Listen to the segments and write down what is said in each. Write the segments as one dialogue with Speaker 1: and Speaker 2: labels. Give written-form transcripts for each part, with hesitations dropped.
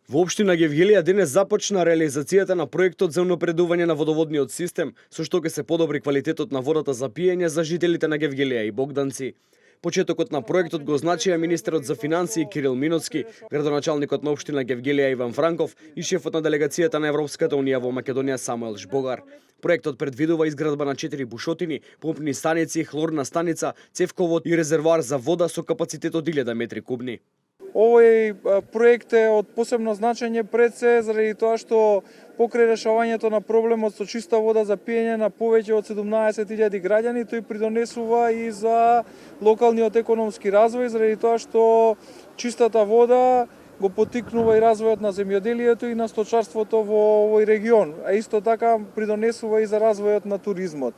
Speaker 1: Во општина Гевгелија денес започна реализацијата на проектот за унапредување на водоводниот систем, со што ќе се подобри квалитетот на водата за пиење за жителите на Гевгелија и Богданци. Почетокот на проектот го означија министерот за финансии Кирил Миноцки, градоначалникот на општина Гевгелија Иван Франков и шефот на делегацијата на Европската унија во Македонија Самуел Жбогар. Проектот предвидува изградба на 4 бушотини, помпни станици, хлорна станица, цевковод и резервоар за вода со капацитет од 1000 метри кубни.
Speaker 2: Овој проект е од посебно значење пред се заради тоа што покрај решавањето на проблемот со чиста вода за пиење на повеќе од 17.000 граѓани, тој придонесува и за локалниот економски развој заради тоа што чистата вода го поттикнува и развојот на земјоделието и на сточарството во овој регион, а исто така придонесува и за развојот на туризмот.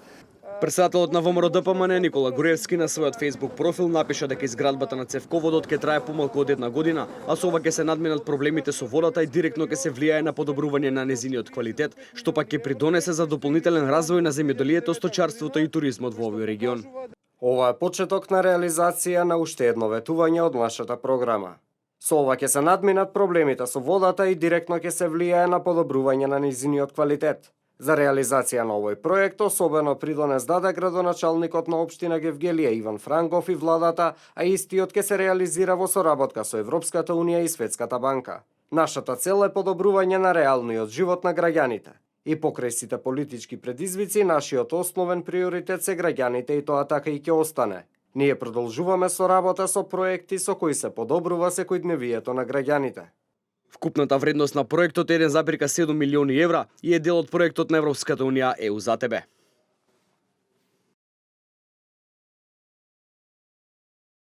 Speaker 1: Претседателот на ВМРО ДПМН Никола Груевски на својот Facebook профил напиша дека изградбата на цевководот ќе трае помалку од 1 година, а со ова ќе се надминат проблемите со водата и директно ќе се влијае на подобрување на незиниот квалитет, што пак ќе придонесе за дополнителен развој на земјоделието, сточарството и туризмот во овој регион.
Speaker 3: Ова е почеток на реализација на уште едно ветување од нашата програма. Со ова ќе се надминат проблемите со водата и директно ќе се влијае на подобрување на незиниот квалитет. За реализација на овој проект особено придонес даде градоначалникот на општина Гевгелија Иван Франков и владата, а истиот ќе се реализира во соработка со Европската унија и Светската банка. Нашата цел е подобрување на реалниот живот на граѓаните. И покрај сите политички предизвици, нашиот основен приоритет се граѓаните и тоа така и ќе остане. Ние продолжуваме со работа со проекти со кои се подобрува секојдневието на граѓаните.
Speaker 1: Вкупната вредност на проектот е 1,7 милиони евра и е дел од проектот на Европската унија ЕУ за тебе.